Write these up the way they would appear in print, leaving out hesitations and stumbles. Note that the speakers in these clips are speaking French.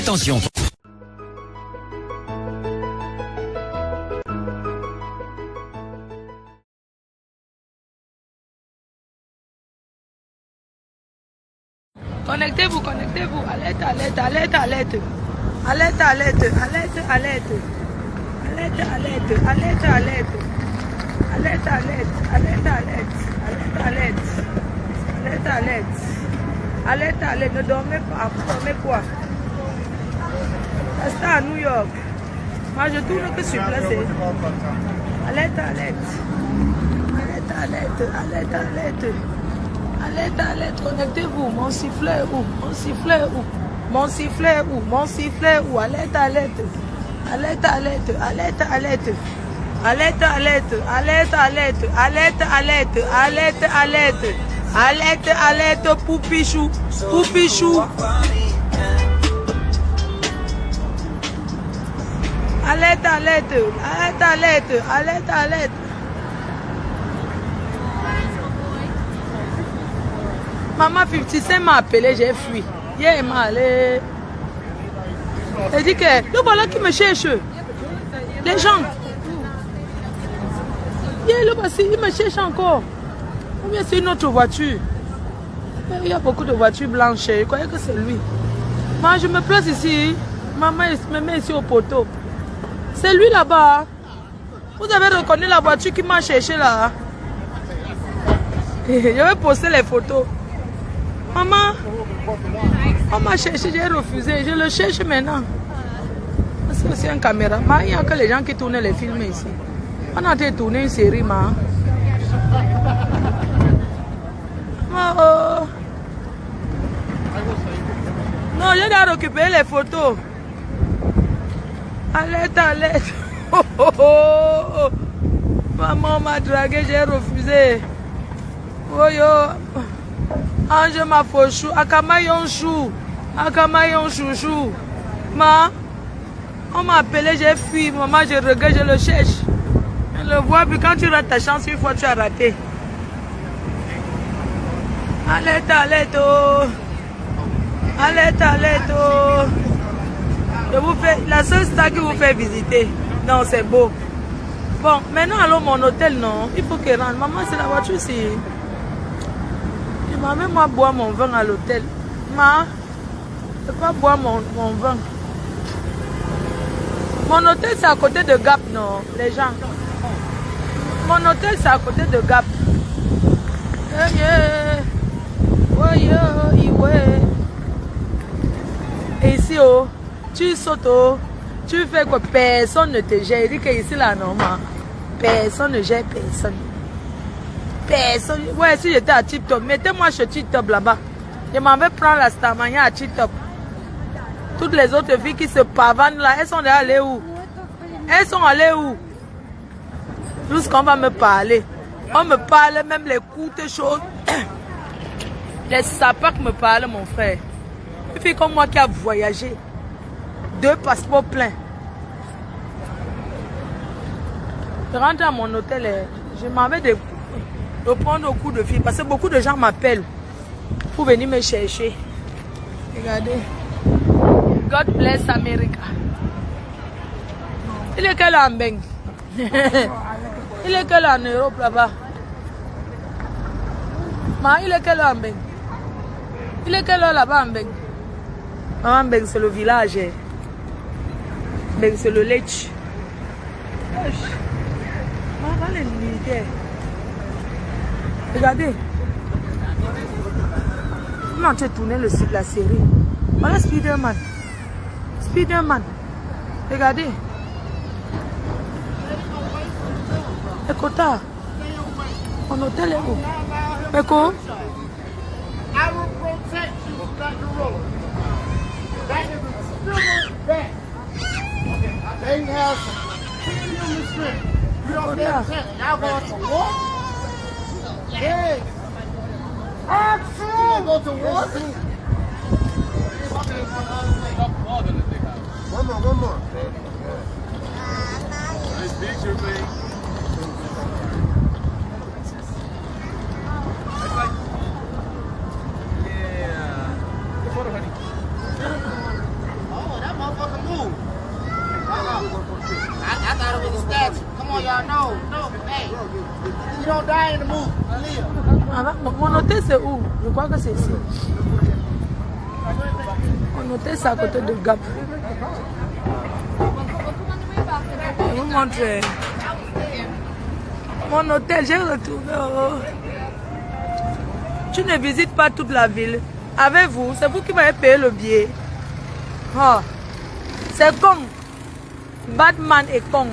Attention. Connectez-vous, connectez-vous. Alerte, alerte, alerte, alerte. Alerte, alerte, alerte, alerte. Alerte, alerte, alerte, alerte. Alerte, alerte, alerte, alerte. Alerte, alerte. Alerte, alerte. Alerte, alerte. Ne dormez pas. Vous dormez quoi? Restez à New York. Moi, je tourne que sur place. Alerte, alerte. Alerte, alerte, alerte, alerte. Alerte, alerte, connectez-vous. Mon sifflet est où? Mon sifflet est où? Mon sifflet est où? Mon sifflet est où? Alerte, alerte. Alerte, alerte, alerte, alerte. Alerte, alerte, alerte, alerte. Alerte, alerte, alerte, alerte. Alerte, alerte, poupichou. Poupichou. Alerte, alerte. Alerte, alerte. Alerte, alerte. Maman 55 m'a appelé, j'ai fui. Hier, il m'a allé. Elle dit que le voilà qui me cherche. Les gens. Hier, le voici, il me cherche encore. Ou bien c'est une autre voiture. Il y a beaucoup de voitures blanches. Je croyais que c'est lui. Moi, je me place ici. Maman me met ici au poteau. C'est lui là-bas. Vous avez reconnu la voiture qui m'a cherché là. Je vais poster les photos. Maman, on m'a cherché, j'ai refusé. Je le cherche maintenant. C'est aussi une caméra. Mais il n'y a que les gens qui tournent les films ici. On a tourné une série, ma. Oh. Non, je dois récupérer les photos. Alerte, alerte. Oh, oh, oh. Maman m'a dragué, j'ai refusé. Oh yo. Ange m'a fauchou. Akamayon chou. Akamayon chouchou. Ma. On m'a appelé, j'ai fui. Maman, je regarde, je le cherche. Je le vois, puis quand tu rates ta chance, une fois tu as raté. Alerte, alerte. Oh. Alerte, alerte. Oh. Je vous fais, la seule star qui vous fait visiter. Non, c'est beau. Bon, maintenant allons mon hôtel, non. Il faut qu'elle rentre. Maman, c'est la voiture ici. Il m'a même moi boire mon vin à l'hôtel. Ma, je ne peux pas boire mon vin. Mon hôtel, c'est à côté de Gap, non, les gens. Mon hôtel, c'est à côté de Gap. Et ici, oh, tu sautes, oh, tu fais quoi? Personne ne te gère. Il dit que ici, là, normal. Personne ne gère personne. Personne. Ouais, si j'étais à Tip Top, mettez-moi chez Tip Top là-bas. Je m'en vais prendre la Starmania à Tip Top. Toutes les autres filles qui se pavanent là, elles sont allées où? Elles sont allées où? Lorsqu'on va me parler, on me parle même les coups chaudes. Les sapeurs me parlent, mon frère. Une fille comme moi qui a voyagé, 2 passeports pleins. Je rentre à mon hôtel et je m'en vais de prendre au coup de fil parce que beaucoup de gens m'appellent pour venir me chercher. Regardez. God bless America. Il est quelle en Beng? Il est quelle en Europe là-bas? Il est quelle en Beng? Il est quelle là-bas en Beng? En Beng, c'est le village. Beng, c'est le lech. Regardez. Comment tu as tourné la série? Voilà Spider-Man. Spider-Man. Regardez. Écoute, mon hôtel est où? Écoute. I will protect you from that gorilla. That is a silver bat. They have premium strength. You don't understand. Now go to war? Yes. Action! You go to war? One more. Nice picture, babe. gonna die in the movie. Live. Mon hôtel c'est où? Je crois que c'est ici. Mon hôtel c'est à côté de Gap. Je vais vous montrer. Mon hôtel, j'ai retrouvé. Oh. Tu ne visites pas toute la ville. Avec vous, c'est vous qui m'avez payé le billet. Oh. C'est con. Batman est con.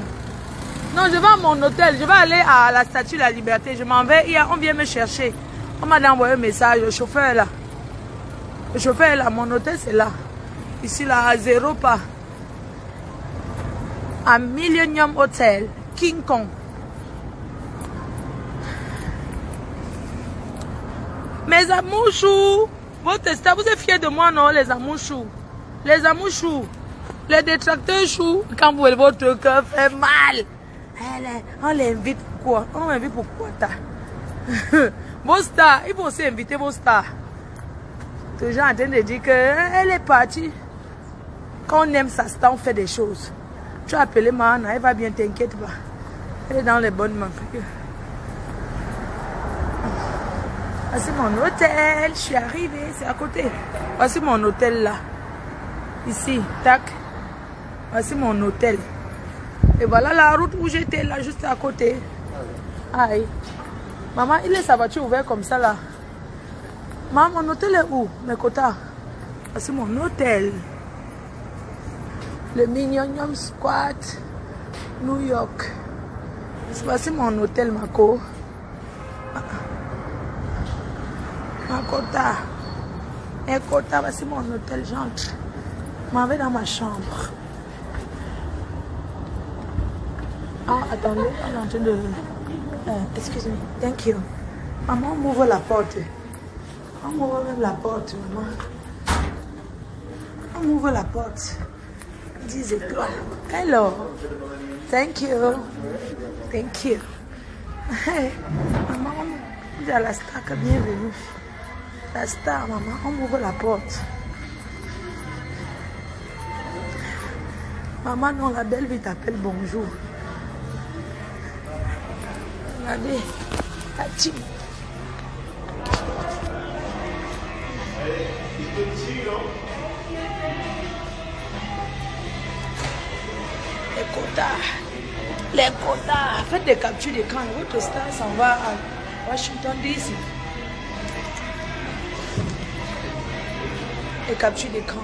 Non, je vais à mon hôtel. Je vais aller à la Statue de la Liberté. Je m'en vais. On vient me chercher. On m'a envoyé un message. Le chauffeur est là. Le chauffeur est là. Mon hôtel, c'est là. Ici, là, à 0 pas. À Millennium Hotel. King Kong. Mes amours, votre staff, vous êtes fiers de moi, non, les amours choux? Les amours choux. Les détracteurs choux, quand vous voyez votre cœur fait mal. On l'invite pourquoi? On l'invite pourquoi? Vos stars, il faut aussi inviter vos stars. Toujours en train de dire qu'elle est partie. Quand on aime sa star, on fait des choses. Tu as appelé Mahana, elle va bien, t'inquiète pas. Elle est dans les bonnes mains. Voici mon hôtel, je suis arrivée, c'est à côté. Voici mon hôtel là. Ici, tac. Voici mon hôtel. Et voilà la route où j'étais là, juste à côté. Aïe. Maman, il laisse sa voiture ouverte comme ça là. Maman, mon hôtel est où? Mes quotas. Voici mon hôtel. Le Millennium Squat, New York. Voici mon hôtel, Mako. Makota. Makota, voici mon hôtel, j'entre. Je m'en vais dans ma chambre. Ah, attendez, on est en train de... excusez-moi, thank you. Maman, m'ouvre la porte. On m'ouvre même la porte, maman. On m'ouvre la porte. 10 étoiles. Hello. Thank you. Thank you. Hey, maman, on dit à la star que bienvenue. La star, maman, on m'ouvre la porte. Maman, non, la belle vie t'appelle bonjour. Regardez, la team. Les quotas. Les quotas. Faites des captures d'écran. Votre star s'en va à Washington DC. Les captures d'écran.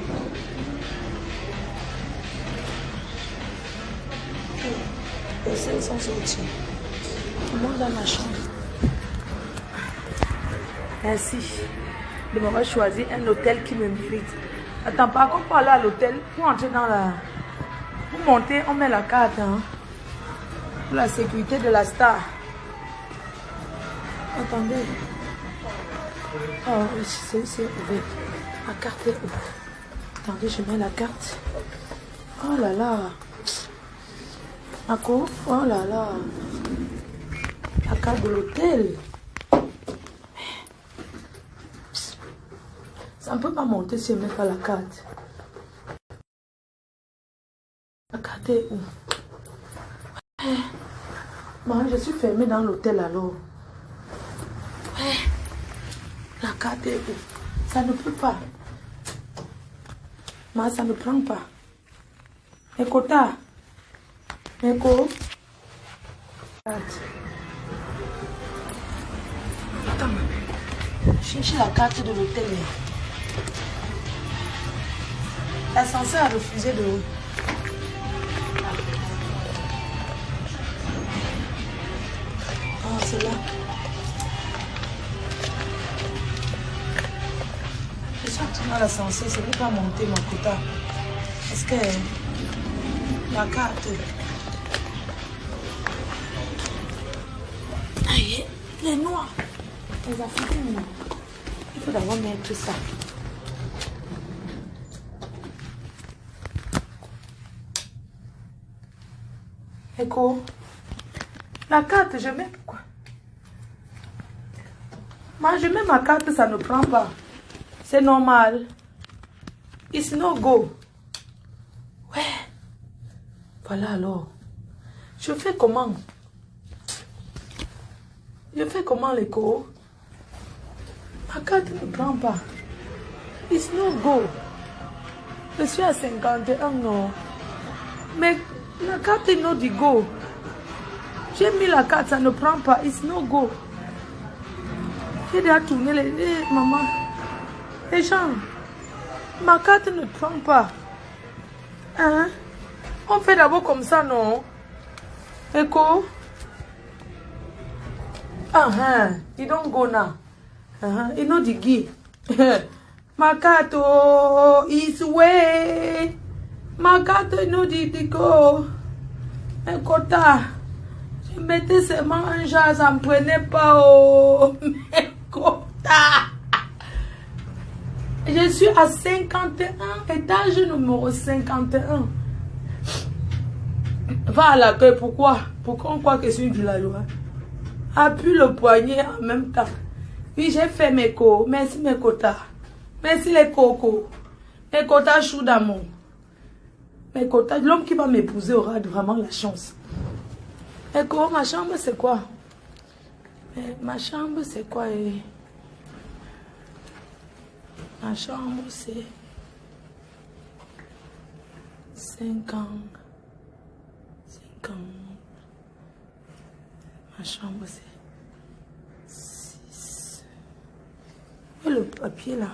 Les scènes sont sorties. Je monte dans ma chambre. Merci de m'avoir choisi un hôtel qui me mérite. Attends, par contre, pour aller à l'hôtel, pour entrer dans la... Pour monter, on met la carte. Hein, pour la sécurité de la star. Attendez. Oh, oui, c'est ouvert. La carte est ouverte. Attendez, je mets la carte. Oh là là. Marco, oh là là. La carte de l'hôtel. Ça ne peut pas monter si je ne mets pas la carte. La carte est où? Moi, je suis fermée dans l'hôtel alors. La carte est où? Ça ne peut pas. Mais ça ne prend pas. Écoutez. Écoute. Attends. Cherchez la carte de l'hôtel. L'ascenseur a refusé de... Oh, c'est là. Je suis entrée dans l'ascenseur, c'est pour pas monter mon quota. Parce que la carte... Aïe, les noirs. Les Africains, il faut d'abord mettre ça. Écho. La carte, je mets quoi? Moi, je mets ma carte, ça ne prend pas. C'est normal. It's no go. Ouais. Voilà alors. Je fais comment? Je fais comment l'écho? Ma carte ne prend pas. It's no go. Je suis à 51 non. Mais la carte est no di go. J'ai mis la carte, ça ne prend pas. It's no go. J'ai déjà tourné les... maman. Les gens. Ma carte ne prend pas. Hein? On fait d'abord comme ça, non? Echo? You don't go now. You know the key. Makato is way. Makato, you know the go. Mekota. Je mettais seulement un genre, ça me prenait pas. Oh. Mekota. Je suis à 51, étage numéro 51. Va à l'accueil, pourquoi? Pourquoi on croit que je suis une villageoise? Appuie le poignet en même temps. Oui, j'ai fait mes co. Merci mes quotas. Merci les cocos. Mes quotas chou d'amour. Mes quotas. L'homme qui va m'épouser aura vraiment la chance. Echo, ma chambre c'est quoi? Ma chambre c'est quoi? Ma chambre c'est 5 ans. 5 ans. Ma chambre c'est 6. Et le papier là.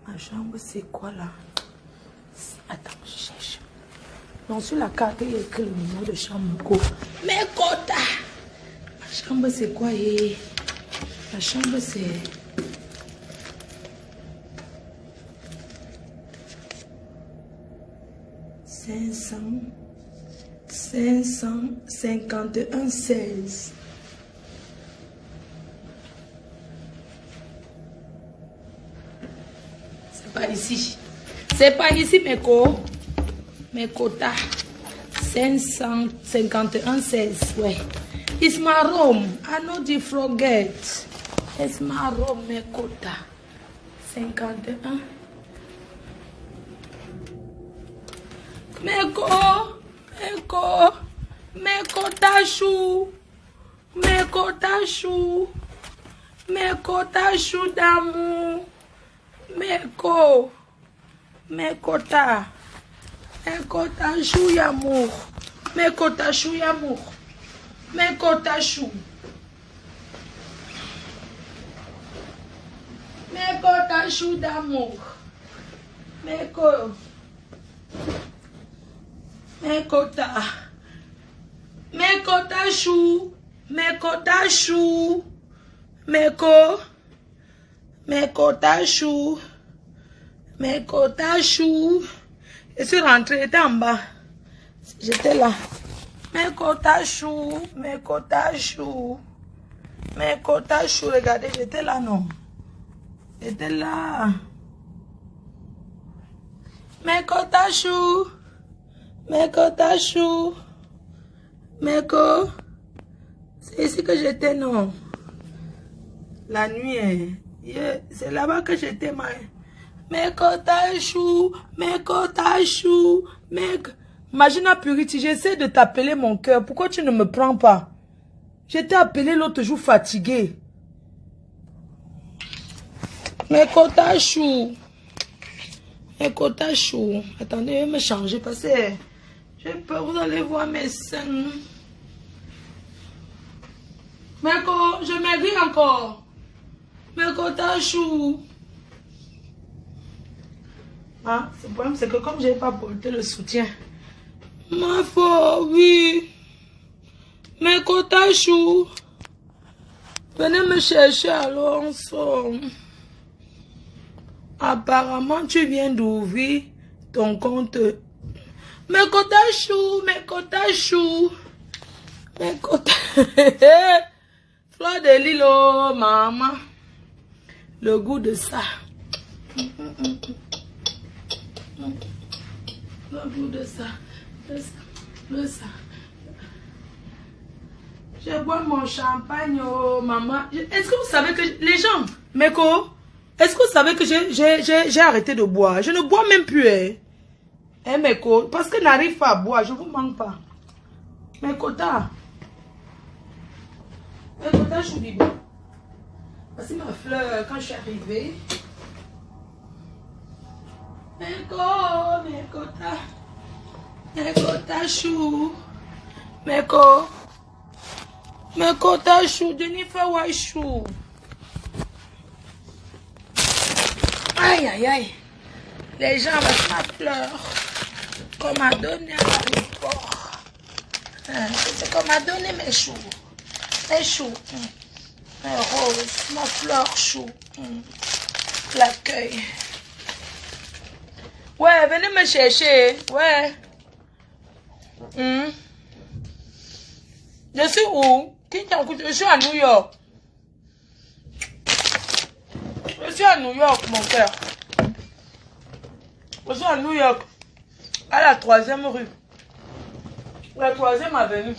Ma chambre c'est quoi là? Attends, je cherche. Non, sur la carte il y a écrit le numéro de chambre. Mais quota. Ma chambre c'est quoi? Ma chambre c'est 551 16. C'est pas ici. C'est pas ici mes quotas. 551 16. Ouais. It's my room. I know you forget. It's my room, mes quotas. 51. Meko chou d'amour. Mekota chou yamour. Mekota chou yamour. Mekota chou. Mekota chou d'amour. Mekota chou. Mekota chou. Mekota chou. Je suis rentrée, j'étais en bas. J'étais là. Mekota chou. Regardez, j'étais là, non. J'étais là. Mekota chou. C'est ici que j'étais, non. La nuit, c'est là-bas que j'étais, Mekota chou. Imagine à Purity, j'essaie de t'appeler mon cœur. Pourquoi tu ne me prends pas? Je t'ai appelé l'autre jour fatigué. Mekota chou. Attendez, je vais me changer parce que j'ai peur, vous allez voir mes seins. Meko, je maigris encore. Mekota chou. Ah, le problème c'est que comme je n'ai pas porté le soutien. Ma foi, oui. Mekota chou. Venez me chercher alors ensemble. Apparemment, tu viens d'ouvrir ton compte. Mekota chou. Fleur de l'île, oh, maman. Le goût de ça. Le goût de ça. Je bois mon champagne, oh, maman. Est-ce que vous savez que les gens, Meko, est-ce que vous savez que j'ai arrêté de boire? Je ne bois même plus, hein, Meko, parce que je n'arrive pas à boire, je ne vous manque pas. Mekota. Mekota chou bibo. Voici ma fleur quand je suis arrivée. Mekota. Mekota chou. Mekota chou. Denis fait ouais chou. Aïe, aïe, aïe. Les gens avec ma fleur qu'on m'a donné à l'aéroport. C'est qu'on m'a donné mes choux. Mes choux. Mes roses. Ma fleur chou. L'accueil. Ouais, venez me chercher. Ouais. Je suis où? Je suis à New York. Je suis à New York, mon cœur. Je suis à New York. À la 3e rue. La 3e avenue.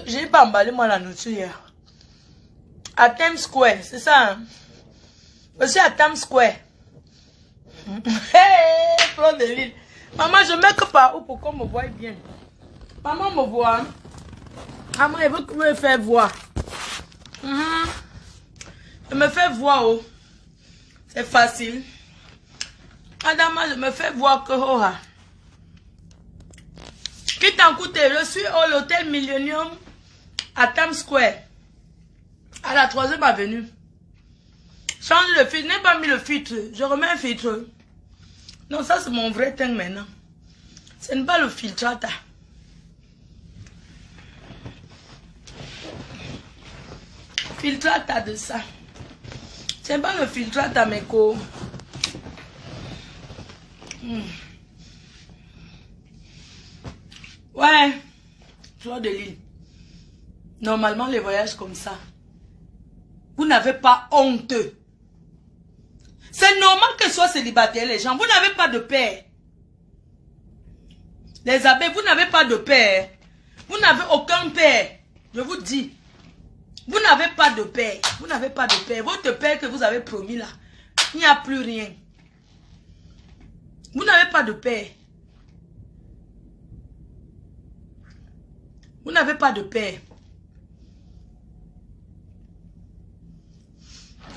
J'ai pas emballé moi la nourriture hier. À Times Square, c'est ça. Hein? Je suis à Times Square. Hey, Fleur de Lille. Maman, je mets que par où pour qu'on me voie bien. Maman me voit. Maman, elle veut me faire voir. Je me fais voir. Oh. C'est facile. Madame, je me fais voir que. Oh, qui t'a coûté? Je suis à l'hôtel Millennium à Times Square. À la 3e avenue. Change le filtre. Je n'ai pas mis le filtre. Je remets un filtre. Non, ça c'est mon vrai teint maintenant. Ce n'est pas le filtrata. Filtrata de ça. Ce n'est pas le filtrata, mes co. Ouais. Fleur de Lille. Normalement, les voyages comme ça. Vous n'avez pas honte. C'est normal que ce soit célibataire, les gens. Vous n'avez pas de père. Les abbés, vous n'avez pas de père. Vous n'avez aucun père. Je vous dis. Vous n'avez pas de père. Vous n'avez pas de père. Votre père que vous avez promis là, il n'y a plus rien. Vous n'avez pas de père. Vous n'avez pas de père.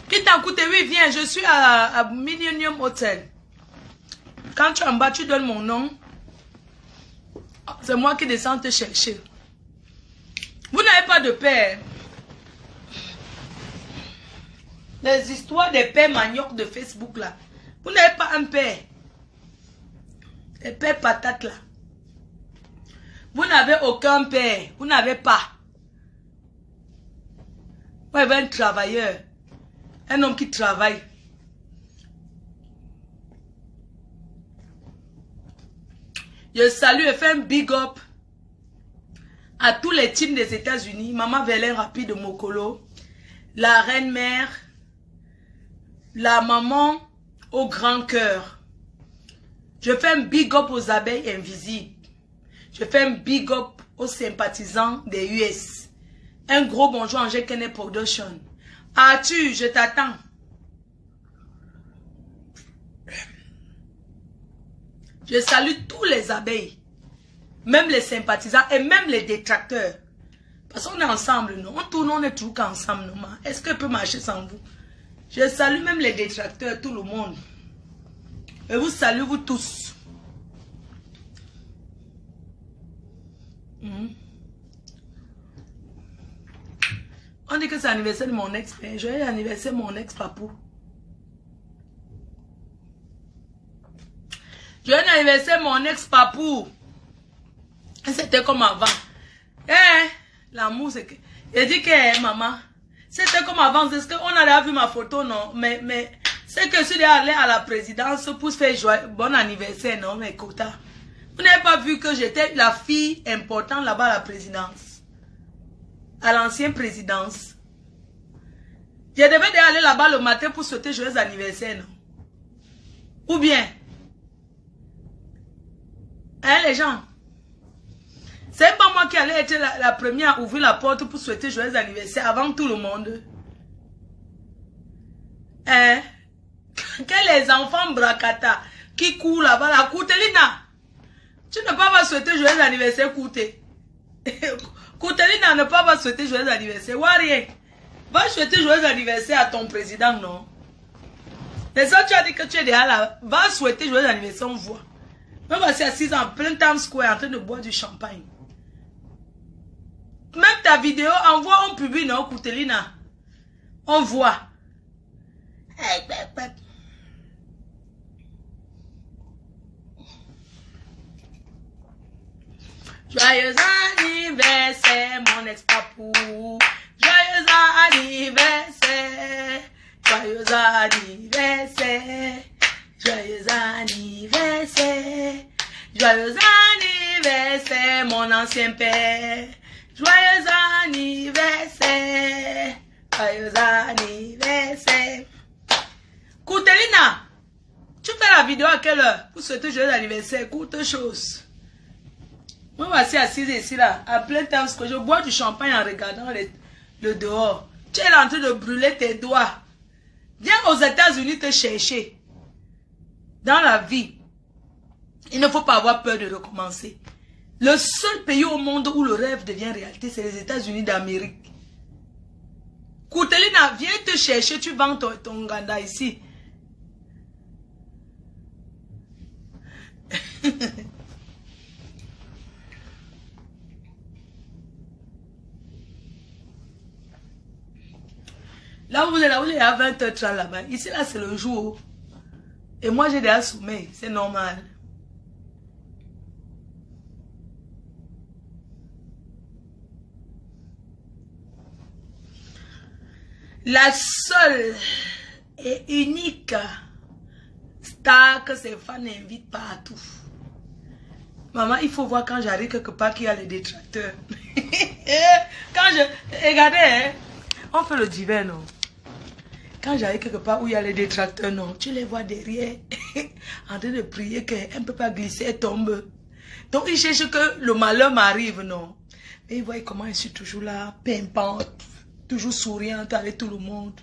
Qui t'a coûté? Oui, viens, je suis à Millennium Hotel. Quand tu es en bas, tu donnes mon nom. C'est moi qui descends te chercher. Vous n'avez pas de père. Les histoires des pères manioc de Facebook là. Vous n'avez pas un père. Les pères patates là. Vous n'avez aucun père. Vous n'avez pas. Vous avez un travailleur. Un homme qui travaille. Je salue et fais un big up à tous les teams des États-Unis. Maman Vélin Rapide de Mokolo. La reine mère. La maman au grand cœur. Je fais un big up aux abeilles invisibles. Je fais un big up aux sympathisants des US. Un gros bonjour à Kenneth Production. Arthur, je t'attends. Je salue tous les abeilles. Même les sympathisants et même les détracteurs. Parce qu'on est ensemble, nous. On tourne, on est tout ensemble, nous. Est-ce qu'elle peut marcher sans vous? Je salue même les détracteurs, tout le monde. Et vous salue, vous tous. On dit que c'est l'anniversaire de mon ex-père. Joyeux anniversaire de mon ex-papou. Joyeux anniversaire de mon ex-papou. C'était comme avant. L'amour, c'est que... Il dit que, maman, c'était comme avant. Est-ce qu'on a vu ma photo, non? Mais c'est que je suis allé à la présidence pour faire bon anniversaire, non? Mais Kota, vous n'avez pas vu que j'étais la fille importante là-bas à la présidence? À l'ancienne présidence. Je devais aller là-bas le matin pour souhaiter joyeux anniversaire, non? Ou bien? Hein, les gens? C'est pas moi qui allais être la première à ouvrir la porte pour souhaiter joyeux anniversaire avant tout le monde. Hein? Que les enfants bracata qui courent là-bas, la Koutelina. Tu ne peux pas souhaiter joyeux anniversaire, Kouté. Koutelina ne peut pas souhaiter joyeux anniversaire. Ou rien. Va souhaiter joyeux anniversaire à ton président, non? Les autres, tu as dit que tu es déjà là. Va souhaiter joyeux anniversaire, on voit. Même voici assise en plein Times Square en train de boire du champagne. Même ta vidéo, envoie, on publie, non, Koutelina. On voit. Joyeux anniversaire, mon ex-papou. Joyeux anniversaire. Joyeux anniversaire. Joyeux anniversaire. Joyeux anniversaire, mon ancien père. Joyeux anniversaire. Joyeux anniversaire. Koutelina, tu fais la vidéo à quelle heure pour souhaiter joyeux anniversaire? Courte chose. Moi, voici assise ici, là, à plein temps, que je bois du champagne en regardant le dehors. Tu es en train de brûler tes doigts. Viens aux États-Unis te chercher. Dans la vie, il ne faut pas avoir peur de recommencer. Le seul pays au monde où le rêve devient réalité, c'est les États-Unis d'Amérique. Koutelina, viens te chercher, tu vends ton ganda ici. Là où vous êtes là, vous êtes à 20h30 là-bas. Ici, là, c'est le jour. Et moi, j'ai déjà sommeil. C'est normal. La seule et unique star que ces fans invitent partout. Maman, il faut voir quand j'arrive quelque part qu'il y a les détracteurs. Quand je... Regardez, hein, on fait le divin, non? Quand j'arrive quelque part où il y a les détracteurs, non, tu les vois derrière, en train de prier qu'elle ne peut pas glisser, elle tombe. Donc, ils cherchent que le malheur m'arrive, non? Mais ils voient comment je suis toujours là, pimpante, toujours souriante avec tout le monde.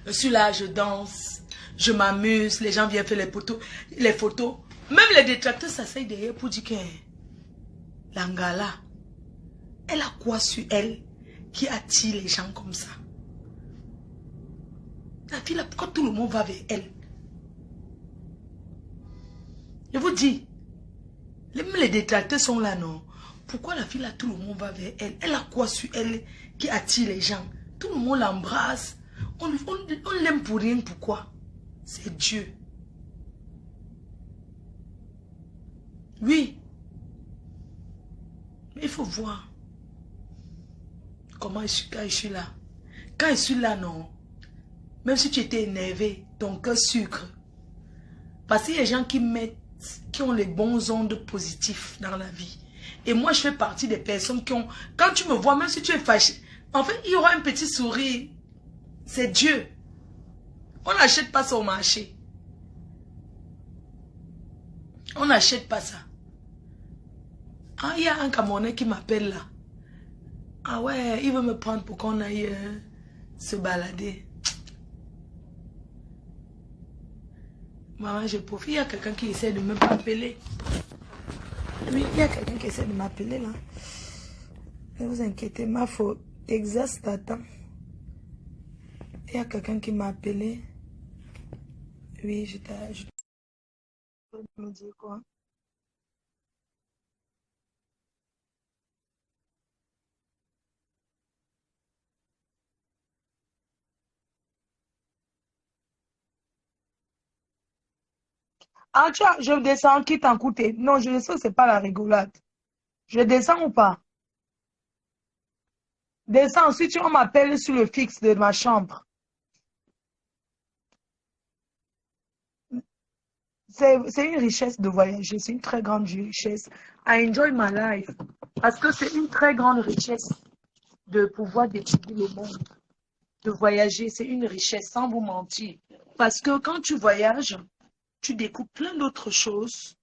Je suis là, je danse, je m'amuse, les gens viennent faire les photos. Même les détracteurs s'asseyent derrière pour dire que l'Angala, elle a quoi sur elle qui attire les gens comme ça? La fille là, pourquoi tout le monde va vers elle? Je vous dis, même les détracteurs sont là, non? Pourquoi la fille là, tout le monde va vers elle? Elle a quoi sur elle qui attire les gens? Tout le monde l'embrasse. On l'aime pour rien, pourquoi? C'est Dieu. Oui. Mais il faut voir comment je suis quand je suis là. Quand je suis là, non? Même si tu étais énervé, ton cœur sucre. Parce qu'il y a des gens qui ont les bons ondes positifs dans la vie. Et moi, je fais partie des personnes qui ont... Quand tu me vois, même si tu es fâché, en fait, il y aura un petit sourire. C'est Dieu. On n'achète pas ça au marché. On n'achète pas ça. Ah, il y a un Camerounais qui m'appelle là. Ah ouais, il veut me prendre pour qu'on aille se balader. Maman, je profite. Il y a quelqu'un qui essaie de m'appeler. Oui, il y a quelqu'un qui essaie de m'appeler là. Ne vous inquiétez, ma faute. Texas t'attend. Il y a quelqu'un qui m'a appelé. Oui, je me dis quoi? Ah, je descends, quitte en coûter. Non, je descends, c'est pas la rigolade. Je descends ou pas? Descends, ensuite on m'appelle sur le fixe de ma chambre. C'est une richesse de voyager, c'est une très grande richesse. I enjoy my life. Parce que c'est une très grande richesse de pouvoir découvrir le monde. De voyager, c'est une richesse, sans vous mentir. Parce que quand tu voyages, tu découvres plein d'autres choses.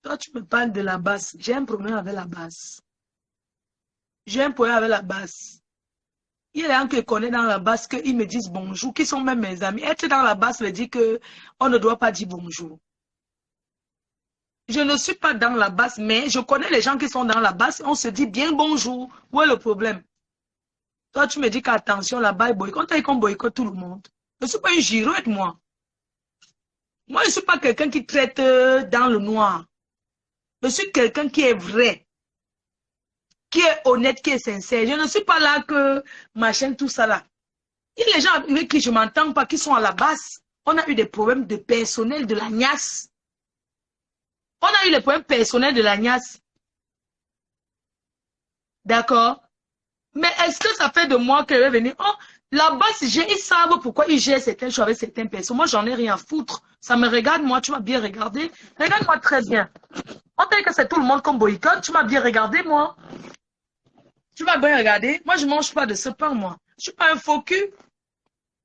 Toi, tu me parles de la basse. J'ai un problème avec la basse. J'ai un problème avec la basse. Il y a des gens que je connais dans la basse qu'ils me disent bonjour, qui sont même mes amis. Être dans la basse me dit qu'on ne doit pas dire bonjour. Je ne suis pas dans la basse, mais je connais les gens qui sont dans la basse. On se dit bien bonjour. Où est le problème? Toi, tu me dis qu'attention, là-bas, il boycotte. On boycotte tout le monde. Je ne suis pas une girouette, moi. Moi, je ne suis pas quelqu'un qui traite dans le noir. Je suis quelqu'un qui est vrai, qui est honnête, qui est sincère. Je ne suis pas là que machin, tout ça là. Il y a les gens avec qui je ne m'entends pas, qui sont à la base. On a eu des problèmes de personnel de la NIAS. On a eu des problèmes personnels de la NIAS. D'accord? Mais est-ce que ça fait de moi que je vais venir? Oh, là-bas, ils savent pourquoi ils gèrent certaines choses avec certaines personnes. Moi, j'en ai rien à foutre. Ça me regarde, moi, tu m'as bien regardé. Regarde-moi très bien. On dit que c'est tout le monde comme boycott. Tu m'as bien regardé, moi. Tu m'as bien regardé. Moi, je ne mange pas de ce pain, moi. Je ne suis pas un faux cul.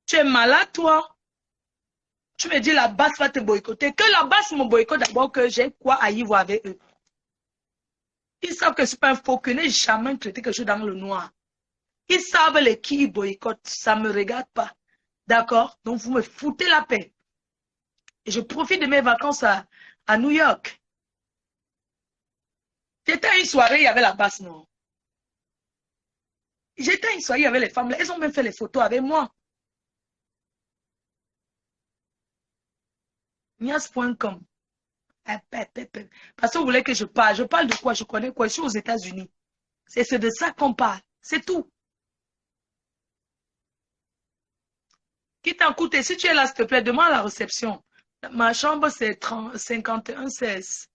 Tu es malade, toi. Tu me dis la basse va te boycotter. Que la basse me boycotte d'abord, que j'ai quoi à y voir avec eux. Ils savent que je ne suis pas un faux cul. Je n'ai jamais traité quelque chose dans le noir. Ils savent les qui boycottent. Ça ne me regarde pas. D'accord? Donc, vous me foutez la paix. Et je profite de mes vacances à New York. J'étais à une soirée, il y avait la basse, non? J'étais à une soirée, il y avait les femmes là. Elles ont même fait les photos avec moi. Nias.com. Parce que vous voulez que je parle. Je parle de quoi? Je connais quoi? Je suis aux États-Unis. C'est de ça qu'on parle. C'est tout. Qui t'a coûté? Si tu es là, s'il te plaît, demande à la réception. Ma chambre, c'est 5116.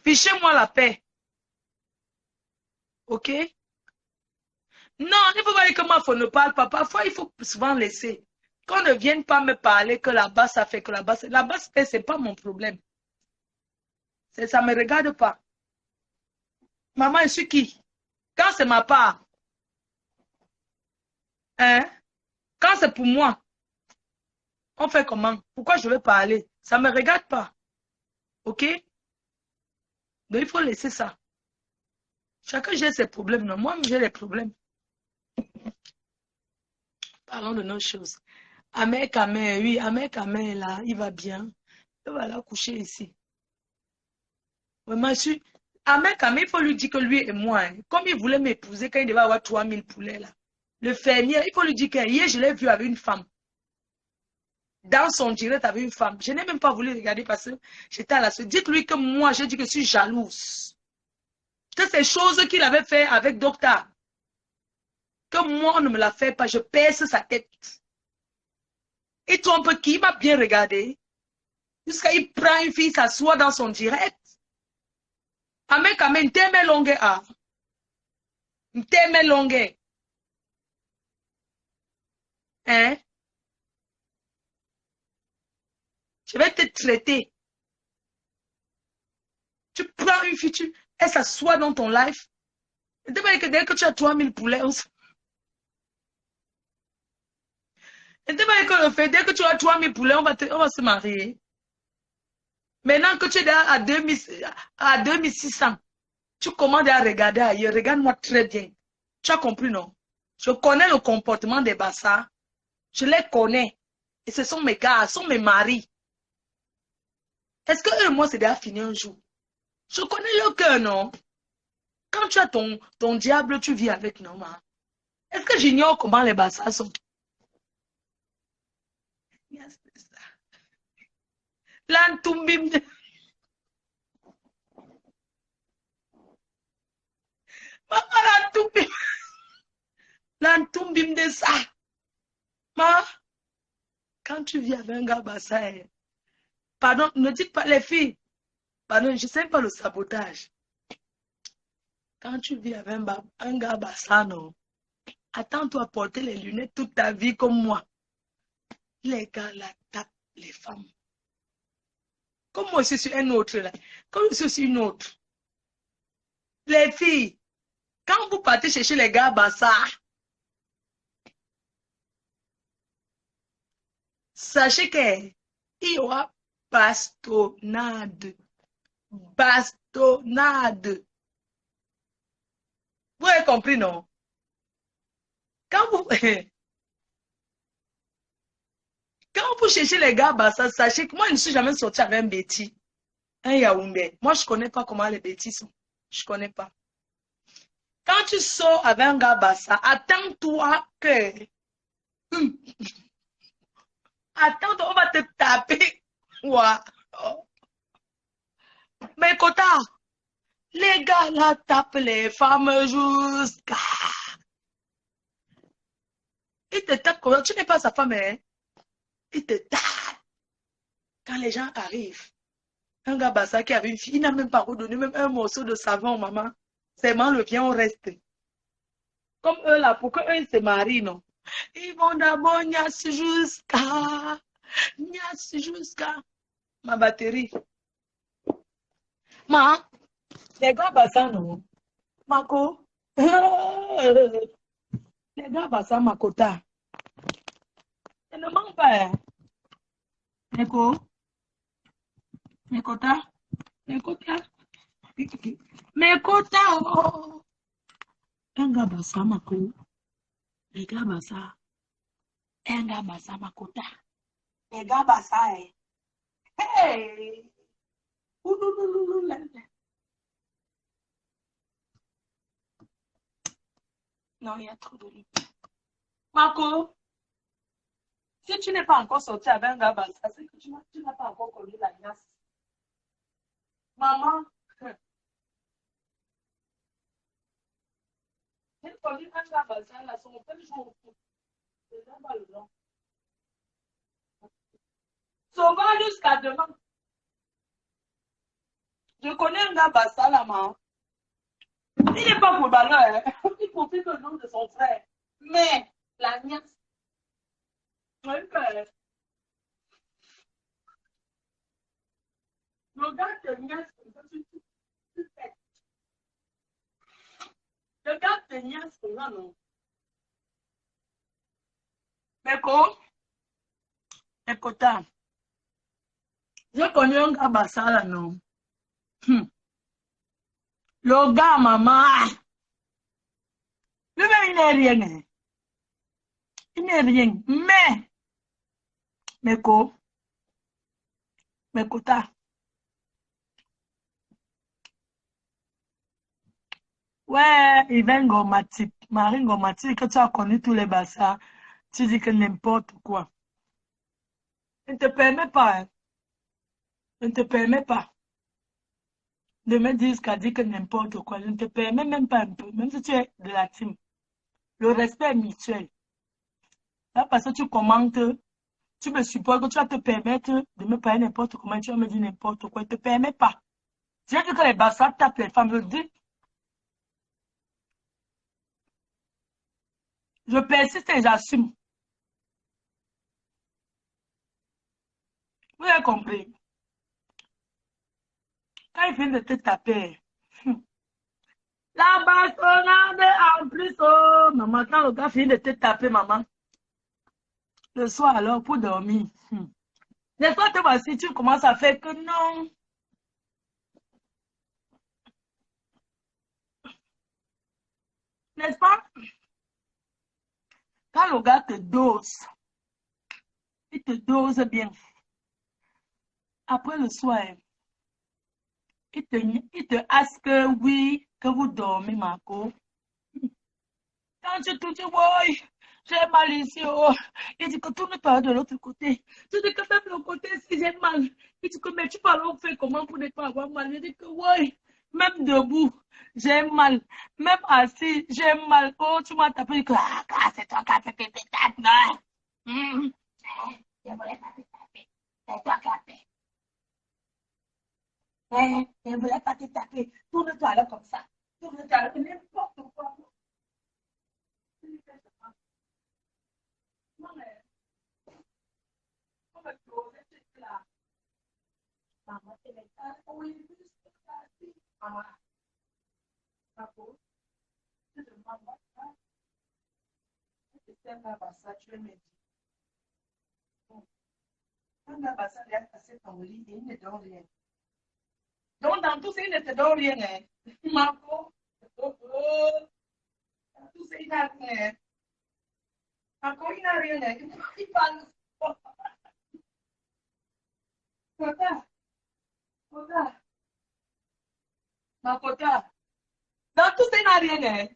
Fichez-moi la paix. OK? Non, il ne faut pas dire que moi, il ne parle pas. Parfois, il faut souvent laisser. Qu'on ne vienne pas me parler que là-bas, ça fait que là-bas, ce n'est pas mon problème. Ça ne me regarde pas. Maman, je suis qui? Quand c'est ma part, hein? Quand c'est pour moi, on fait comment? Pourquoi je vais parler? Ça ne me regarde pas. OK? Donc, il faut laisser ça. Chacun j'ai ses problèmes. Non? Moi, j'ai les problèmes. Parlons de nos choses. Amer Kamer, oui, Amer Kamer, là, il va bien. Il va là coucher ici. Vraiment, je suis... Amer Kamer, il faut lui dire que lui et moi, hein, comme il voulait m'épouser quand il devait avoir 3000 poulets, là. Le fermier, il faut lui dire que hier, je l'ai vu avec une femme. Dans son direct avec une femme. Je n'ai même pas voulu regarder parce que j'étais à la suite. Dites-lui que moi, j'ai dit que je suis jalouse. Que ces choses qu'il avait fait avec Docteur, que moi, on ne me la fait pas, je perce sa tête. Il trompe qui? Il m'a bien regardé. Jusqu'à il prend une fille, s'assoit dans son direct. Amen, amen, t'aimes longue, ah. T'aimes longue. Hein? Je vais te traiter. Tu prends une fille, elle s'assoit dans ton live. Dès que tu as 3000 poulets, dès que tu as 3000 poulets, on va se marier. Maintenant que tu es à 2600, tu commandes à regarder ailleurs. Regarde-moi très bien. Tu as compris, non? Je connais le comportement des bassards. Je les connais. Et ce sont mes gars, ce sont mes maris. Est-ce que eux et moi, c'est déjà fini un jour? Je connais leur cœur, non? Quand tu as ton diable, tu vis avec, non? Est-ce que j'ignore comment les bassards sont? L'antumbim de... Maman, l'antumbim de ça. Ma, quand tu vis avec un gars bassard, pardon, ne dites pas les filles. Pardon, je ne sais pas le sabotage. Quand tu vis avec un gars bassard, non. Attends-toi à porter les lunettes toute ta vie comme moi. Les gars là tapent les femmes. Comme moi, je suis un autre là. Comme je suis une autre. Les filles, quand vous partez chercher les gars bassards, sachez qu'il y aura bastonnade. Bastonnade. Vous avez compris, non? Quand vous, quand vous cherchez les gars, bah, ça, sachez que moi, je ne suis jamais sorti avec un bêtis. Un Yaoundé. Moi, je ne connais pas comment les bêtis sont. Je ne connais pas. Quand tu sors avec un gars Bassa, attends-toi que. Attends-toi, on va te taper. Ouais. Oh. Mais Kota, les gars là tapent les femmes jusqu'à. Ils te tapent comme ça. Tu n'es pas sa femme, hein? Ils te tapent. Quand les gens arrivent, un gars Bassa qui avait une fille, il n'a même pas redonné même un morceau de savon, maman. C'est mal le bien, on reste. Comme eux là, pour qu'eux ils se marient, non? Ils vont d'abord jusqu'à ma batterie. Ma, les gars Bassa, non? Mako. Les gars Bassa, Makota. Ça ne manque pas, hein? Neko, Nekota, Nekota, Nekota, oh. Un gars Bassa, Mako. Les gars Bassa. Un gars Bassa, Makota. Les gars Bassa, hein? Hey! Non, il y a trop de lit. Marco, si tu n'es pas encore sorti avec un gars Bassa, c'est que tu n'as pas encore connu la glace. Maman, j'ai connu un gars Bassa, là, son père joue au foot. C'est même pas le nom. Sauvage jusqu'à demain. Je connais un gars Bassa, là, maman. Il n'est pas footballeur, hein. Il profite le nom de son frère. Mais, la nièce, le gars te nièce, tu fais. Le gars te nièce, non. Mais quoi? Écoute, j'ai connu un gars Bassa, là, non. Le gars, maman, lui-même, il n'est rien, hein. Il n'est rien. Mais quoi? Mais Kota. Ouais, Yvain Gomatic, Marine Gomatic, que tu as connu tous les bassins, tu dis que n'importe quoi. Il ne te permet pas, hein. Il ne te permet pas de me dire ce qu'a dit que n'importe quoi. Je ne te permets même pas un peu, même si tu es de la team. Le respect est mutuel. Là, parce que tu commentes, tu me supportes, que tu vas te permettre de me parler n'importe comment, tu vas me dire n'importe quoi. Il ne te permet pas. J'ai dit que les bassins tapent les femmes, je dis. Je persiste et j'assume. Vous avez compris. Quand il vient de te taper, la bastonnade en plus, oh, maman, quand le gars finit de te taper, maman, le soir alors, pour dormir, des fois, te voici, tu commences à faire que non. N'est-ce pas? Quand le gars te dose, il te dose bien. Après le soir, il te ask que oui, que vous dormez, Marco. Quand tu touches, oui, j'ai mal ici, oh. Il dit que tourne pas de l'autre côté. Tu dis que même le côté, si j'ai mal. Il dit que, mais tu parles, on fait comment pour ne pas avoir mal. Il dit que, oui, même debout, j'ai mal. Même assis, j'ai mal. Oh, tu m'as tapé. Ah, c'est toi qui as fait péter ta non. Je voulais pas te taper. C'est toi qui as fait. Je ne voulais pas te taper. Tourne-toi là comme ça. Tourne-toi là, n'importe quoi. Non, mais, on va closer tout là. Maman, c'est les cas. Oui, juste là. Maman, ma pauvre, tu demandes ça. Tu sais pas ça, tu veux me dire. Quand la bassa vient passer ton lit, il ne donne rien. Donc, dans tout ça, il ne te donne rien. Ma pauvre. Tout ça, il n'a rien. Encore, il n'a rien. Il parle. Kota, Kota, ma Kota. Dans tout ça, il n'a rien.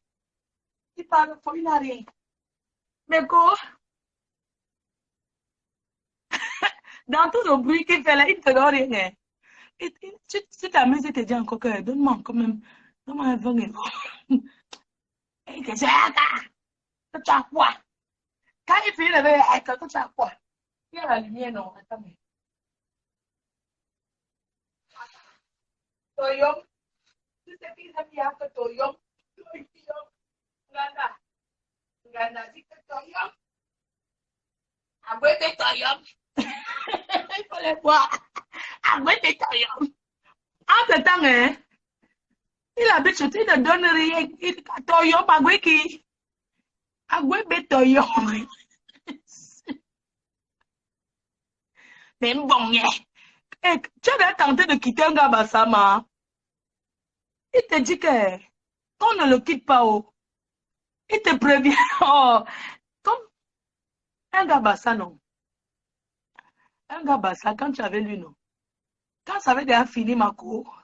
Il parle fort, il n'a rien. Mais quoi? Dans tout le bruit qu'il fait là, il ne te donne rien. Tu t'amuses et te dis encore que donne-moi quand même. Donne-moi un 20 euros. Et que c'est que tu as quoi? Quand il fait le verre, que tu as quoi? Il y a la lumière, non? Attends, mais. Toyom, tu sais qu'il y a que Toyom. Toyom, Ganda. Ganda, dit que Toyom. Aboué de Toyom. Il faut les voir. Aboué de Toyom. En ce temps, hein, il habite, il ne donne rien. Toyom, Aboué qui? Aboué de Toyom. Mais bon, eh, tu avais tenté de quitter un gars Bassama. Il te dit que qu'on ne le quitte pas. Oh. Il te prévient. Oh. Comme un gars Bassa, non. Un gars Bassa, quand tu avais lui, non. Quand ça avait déjà fini ma cour,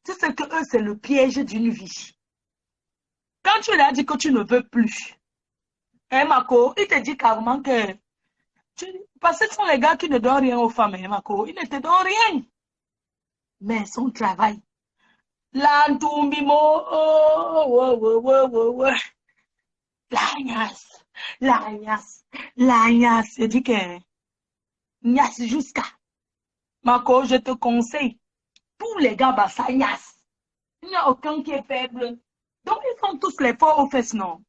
tu sais que eux, c'est le piège d'une vie. Quand tu lui as dit que tu ne veux plus, hein, Mako, il te dit carrément que. Parce que ce sont les gars qui ne donnent rien aux femmes, hein, Mako. Ils ne te donnent rien. Mais son travail. L'antumbimo, oh, oh, oh, oh, oh, oh. L'agnasse, l'agnasse, l'agnasse. Je dis que, gnasse jusqu'à. Mako, je te conseille, tous les gars, bah, ça gnasse. Il n'y a aucun qui est faible. Donc, ils font tous l'effort aux fesses, non?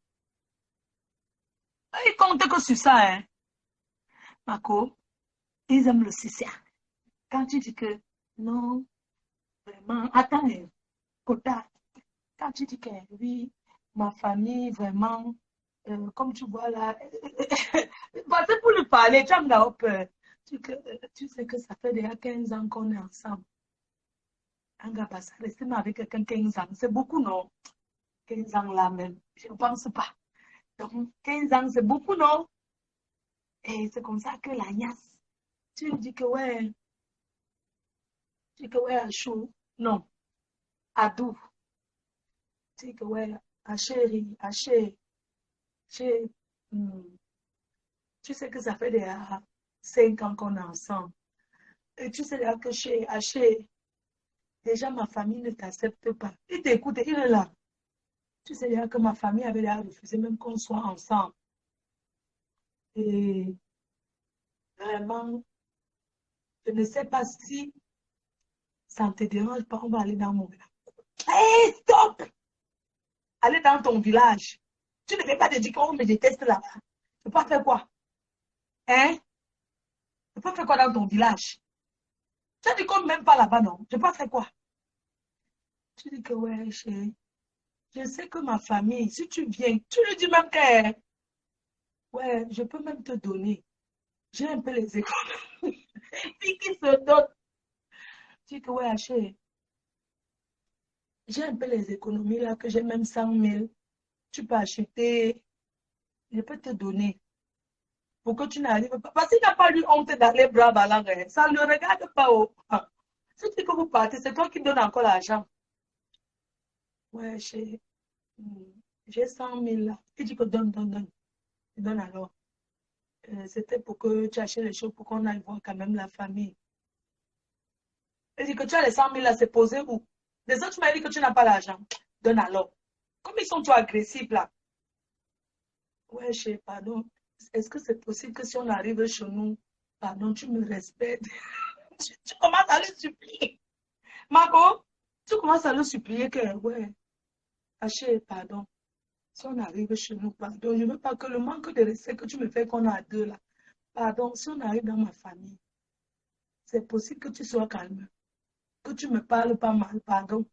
Ils comptent que sur ça, hein. Mako, ils aiment le CCA. Quand tu dis que, non, vraiment, attends, hein, Kota, quand tu dis que, oui, ma famille, vraiment, comme tu vois là, parce que pour lui parler, tu as peur. Tu sais que ça fait déjà 15 ans qu'on est ensemble. Un gars passe à rester avec quelqu'un 15 ans. C'est beaucoup, non? 15 ans là même. Je ne pense pas. Donc, 15 ans, c'est beaucoup, non? Et c'est comme ça que la niasse, tu lui dis que ouais, tu dis que ouais, à chaud. Non, à doux. Tu dis que ouais, à chérie, à chérie. Chérie. Tu sais que ça fait déjà 5 ans qu'on est ensemble. Et tu sais déjà que chez Haché, déjà ma famille ne t'accepte pas. Il t'écoute, il est là. Tu sais déjà que ma famille avait déjà refusé même qu'on soit ensemble. Et vraiment, je ne sais pas si ça ne te dérange pas, on va aller dans mon village. Hé, stop! Aller dans ton village. Tu ne veux pas te dire qu'on me déteste là-bas. Tu ne peux pas faire quoi? Hein? Tu peux faire quoi dans ton village? Tu as dit qu'on ne m'aime pas là-bas, non? Tu peux pas faire quoi? Tu dis que ouais, chérie. Je sais que ma famille, si tu viens, tu lui dis même que, ouais, je peux même te donner. J'ai un peu les économies. Puis qui se donne. Tu dis que, ouais, chérie, j'ai un peu les économies là, que j'ai même 100 000. Tu peux acheter, je peux te donner. Pour que tu n'arrives pas. Parce qu'il n'a pas eu honte d'aller bras ballants. Ça ne le regarde pas. Oh. Si tu dis que vous partez, c'est toi qui donnes encore l'argent. Ouais, chérie, j'ai 100 000 là. Il dit que donne, donne, donne. Il donne alors. C'était pour que tu achètes les choses pour qu'on aille voir quand même la famille. Il dit que tu as les 100 000 là, c'est posé où? Les autres, tu m'as dit que tu n'as pas l'argent. Donne alors. Comme ils sont trop agressifs là. Ouais, chérie, pardon. Est-ce que c'est possible que si on arrive chez nous, pardon, tu me respectes? Tu commences à le supplier. Marco, tu commences à le supplier que, ouais, chérie, pardon. Si on arrive chez nous, pardon, je ne veux pas que le manque de respect que tu me fais qu'on a à deux là. Pardon, si on arrive dans ma famille, c'est possible que tu sois calme, que tu me parles pas mal, pardon.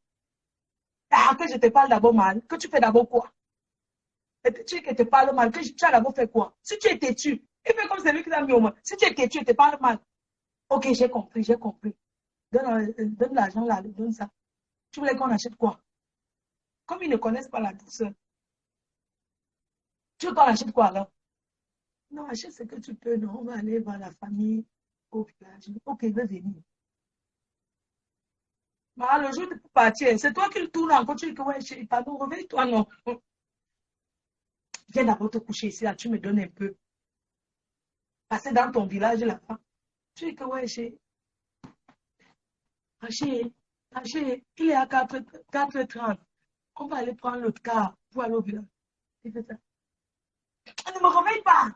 Ah, que je te parle d'abord mal, que tu fais d'abord quoi? Et tu dis que te parle mal, que tu as d'abord fait quoi? Si tu es têtu, il fait comme celui qui t'a mis au moins. Si tu es têtu, tu te parles mal. Ok, j'ai compris, j'ai compris. Donne l'argent là, donne ça. Tu voulais qu'on achète quoi? Comme ils ne connaissent pas la douceur. Tu veux qu'on achète quoi alors? Non, achète ce que tu peux. Non, on va aller voir la famille au village. Ok, il veut venir. Mais le jour de partir, c'est toi qui le tournes encore. Tu dis que ouais, chérie, pardon, réveille-toi. Non. Viens d'abord te coucher ici, là, tu me donnes un peu. Passer dans ton village là-bas. Tu dis que ouais, chérie. Ah, chérie, ah, chérie, il est à 4h30. On va aller prendre l'autre car pour aller au village. Il fait ça. Ah, ne me réveille pas.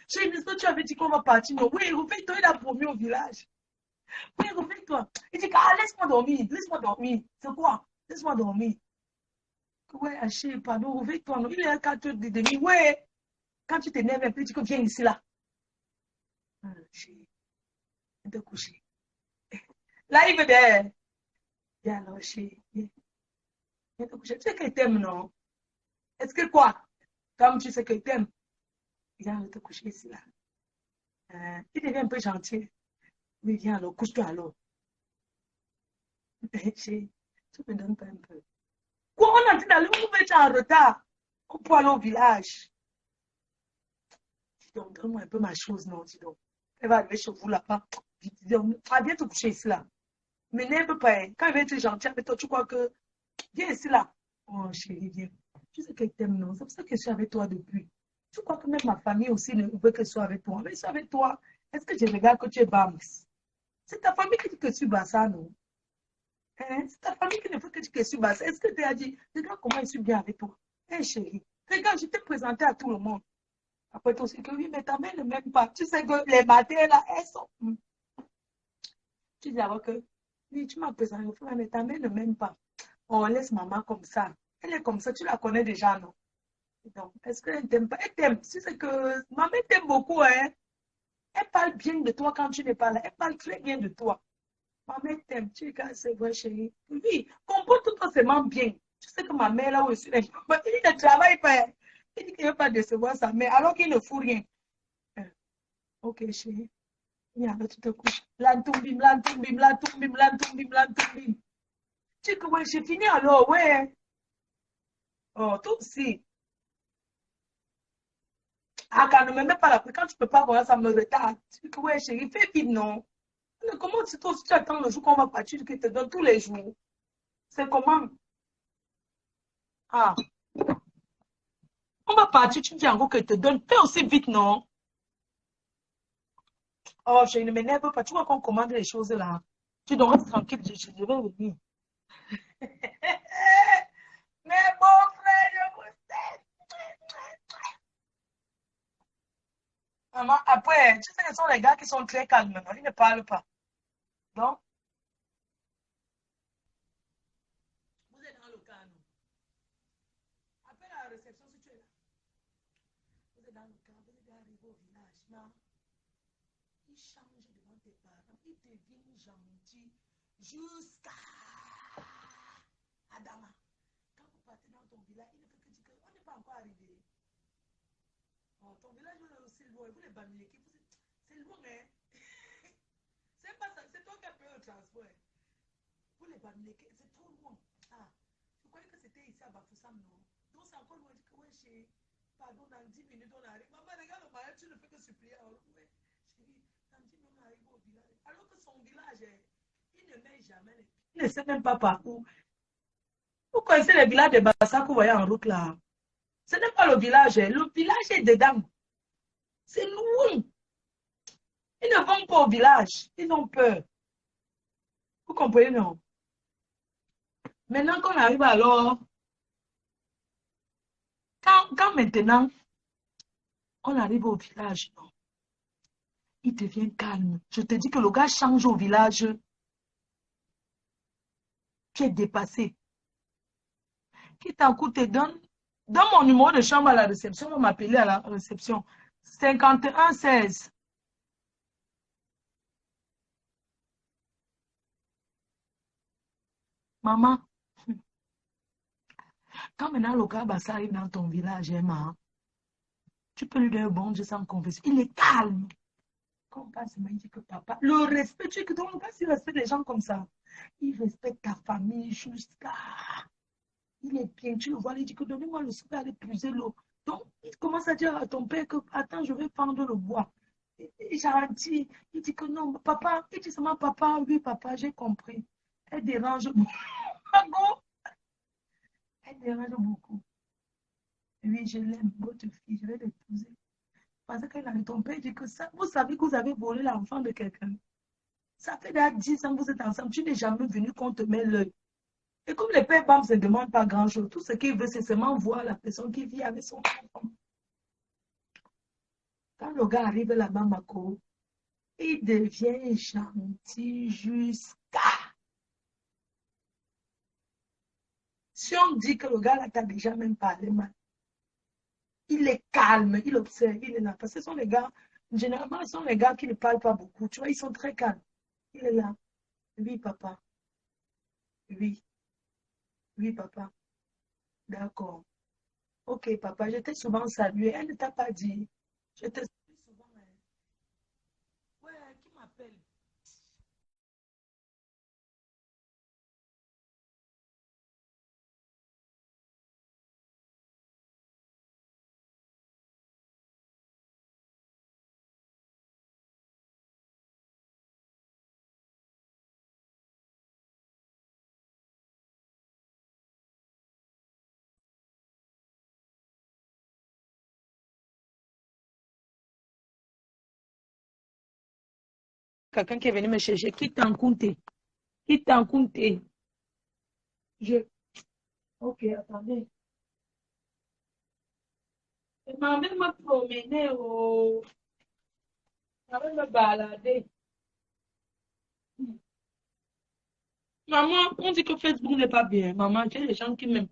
Chérie, n'est-ce pas, tu avais dit qu'on va partir? Non, oui, réveille-toi, il a promis au village. Oui, réveille-toi. Il dit, ah, laisse-moi dormir, laisse-moi dormir. C'est quoi? Laisse-moi dormir. Ouais, Haché, pardon, réveille-toi. Non, il est à 4h30. Ouais, quand tu t'énerves un peu, tu dis que viens ici, là. Ah, chérie, viens te coucher. Là, il veut derrière. Viens alors, chérie, viens te coucher. Tu sais qu'il t'aime, non? Est-ce que quoi? Comme tu sais qu'il t'aime, viens te coucher ici, là. Il devient un peu gentil. Oui, viens alors, couche-toi alors. Chérie, tu me donnes pas un peu. Quoi, on a dit d'aller, on va être en retard. On peut aller au village. Dis donc, donne-moi un peu ma chose, non, dis donc. Elle va arriver chez vous là-bas. Dis donc, ah, viens te coucher ici, là. M'énerve pas. Hein. Quand il va être gentil avec toi, tu crois que. Viens ici, là. Oh, chérie, viens. Tu sais qu'elle t'aime, non? C'est pour ça que je suis avec toi depuis. Tu crois que même ma famille aussi ne veut que je sois avec toi. Mais je suis avec toi. Est-ce que je regarde que tu es Bams? C'est ta famille qui dit que tu es Bassa, non? Hein? C'est ta famille qui ne veut que tu suis Bassa. Est-ce que tu as dit, regarde comment je suis bien avec toi? Hé, chérie, regarde, je t'ai présenté à tout le monde. Après, toi aussi, que oui, mais ta mère ne m'aime pas. Tu sais que les matins, là, elles sont. Tu dis alors que, oui, tu m'as présenté, mais ta mère ne m'aime pas. On laisse maman comme ça. Elle est comme ça, tu la connais déjà, non? Donc, est-ce qu'elle t'aime pas? Elle t'aime. Si c'est que maman t'aime beaucoup, hein? Elle parle bien de toi quand tu n'es pas là. Elle parle très bien de toi. Maman t'aime. Tu dis que c'est vrai, chérie. Oui, comporte-toi seulement bien. Tu sais que ma mère, là où je suis, il ne travaille pas. Il dit qu'il ne veut pas décevoir sa mère, alors qu'il ne fout rien. Ok, chérie. Viens, là, tu te couches. Lantoum-bim, lantoum-bim, lantoum-bim, lantoum-bim, lantoum-bim. Tu dis que ouais, j'ai fini alors, ouais. Oh, toi aussi. Ah, quand ne me mets pas la quand tu peux pas voir, ça me retarde. Tu dis que ouais, chérie, fais vite, non? Mais comment tu, toi, si tu attends le jour qu'on va partir, qu'il te donne tous les jours? C'est comment? Ah, on va partir, tu dis encore qu'il te donne. Fais aussi vite, non? Oh, je ne m'énerve pas. Tu vois qu'on commande les choses là. Tu dois rester tranquille, je vais venir. Mais bon frère, je vous aime. Maman, après, tu sais que ce sont les gars qui sont très calmes, non? Ils ne parlent pas. Donc, vous êtes dans le calme. Après la réception, si tu es là, vous êtes dans le calme, vous êtes arrivé au village, non? Il change devant tes parents, il devient gentil jusqu'à Adama. Quand vous partez dans ton village, il ne fait que dire qu'on n'est pas encore arrivé. Oh, ton village est aussi loin, vous les Bamileke, c'est loin, hein? C'est pas ça, c'est toi qui as payé le transport. Vous les Bamileke, c'est trop loin. Ah, je croyais que c'était ici à Bafoussam, non? Donc c'est encore loin, je dis que ouais, chérie, pardon, dans 10 minutes on arrive. Maman, regarde le mariage, tu ne fais que supplier. Alors, ouais, chérie, dans 10 minutes on arrive au village. Alors que son village, il ne met jamais les pieds. Il ne sait même pas par où. Vous connaissez le village de Bassa que vous voyez en route là? Ce n'est pas le village, le village est dedans. C'est loin. Ils ne vont pas au village. Ils ont peur. Vous comprenez, non? Maintenant qu'on arrive alors, quand maintenant on arrive au village, non, il devient calme. Je te dis que le gars change au village. Tu es dépassé. Qui t'en coûte te donne. Donne mon numéro de chambre à la réception. On va m'appeler à la réception. 51 16. Maman, quand maintenant le gars ça arrive dans ton village, Emma, tu peux lui donner un bon Dieu sans confession. Il est calme. Quand on passe, il dit que papa, le respect, tu donnes pas si respecte les gens comme ça. Il respecte ta famille jusqu'à. Il est bien, tu le vois, il dit que donnez-moi le souper, aller puiser l'eau. Donc, il commence à dire à ton père que, attends, je vais prendre le bois. Et gentil, il dit que non, papa, il dit seulement papa, oui, papa, j'ai compris. Elle dérange beaucoup. Elle dérange beaucoup. Oui, je l'aime, votre fille, je vais l'épouser. Parce que ton père dit que ça, vous savez que vous avez volé l'enfant de quelqu'un. Ça fait déjà 10 ans que vous êtes ensemble, tu n'es jamais venu qu'on te met l'œil. Et comme les pères ne se demandent pas grand-chose, tout ce qu'il veut, c'est seulement voir la personne qui vit avec son enfant. Quand le gars arrive là-bas, Mako, il devient gentil jusqu'à. Si on dit que le gars là t'a déjà même parlé mal, il est calme, il observe, il est là. Parce que ce sont les gars, généralement, ce sont les gars qui ne parlent pas beaucoup. Tu vois, ils sont très calmes. Il est là. Oui, papa. Oui. Oui, papa. D'accord. Ok, papa, je t'ai souvent salué. Elle ne t'a pas dit. Je te salue souvent. Ouais, qui m'appelle? Quelqu'un qui est venu me chercher. Quitte en compte. Quitte en compte. Je. Ok, attendez. Je m'en vais me promener. Oh. Je vais me balader. Maman, on dit que Facebook n'est pas bien. Maman, tu as des gens qui m'aiment.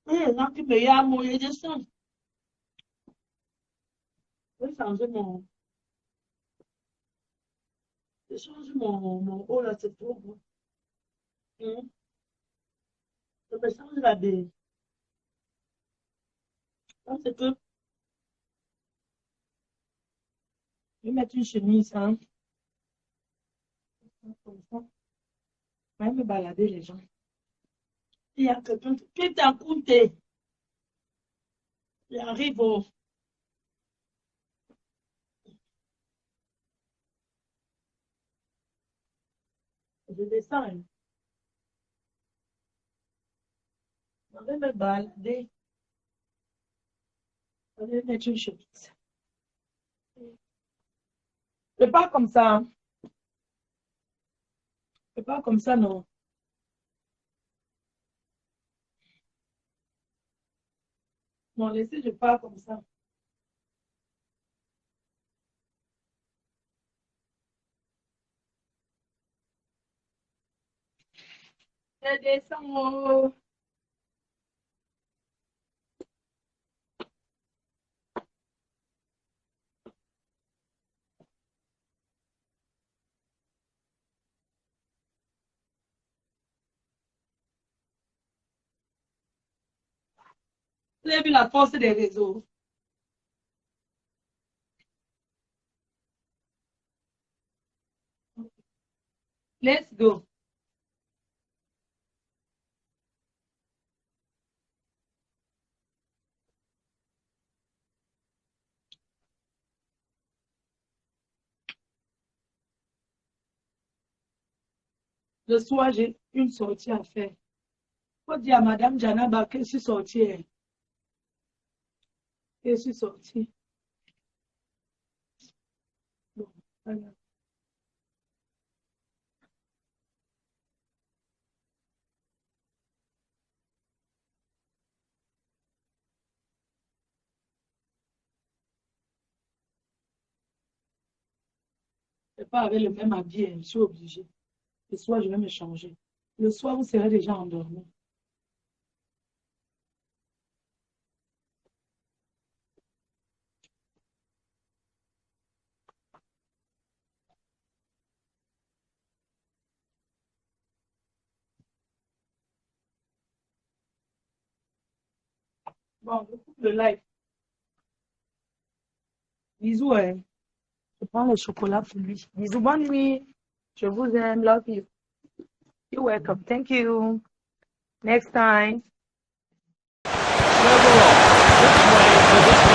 Il y a des gens qui me yamment. Il y a des gens. Je vais changer mon. Je change mon. Oh là, c'est trop beau. Je me change la baie. Parce que je vais mettre une chemise, hein. Comme ça. Je vais me balader les gens. Il y a quelqu'un qui est à côté. Il arrive au. Je descends. Hein. Je vais me balader. Je vais mettre une chemise. Je pas comme ça. Hein. Je pas comme ça, non. Non, laissez, je pars comme ça. Je descends. Vous avez vu la force des réseaux. Let's go. Le soir, j'ai une sortie à faire. Faut dire à Madame Janaba que je suis sortie. Hein. Que je suis sortie. Bon, voilà. Je ne pas avec le même habit, hein. Je suis obligée. Le soir, je vais me changer. Le soir, vous serez déjà endormi. Bon, je coupe le live. Bisous, hein. Je prends le chocolat pour lui. Bisous, bonne nuit. Je vous aime, love you. You're welcome. Thank you. Next time. Several. This way to this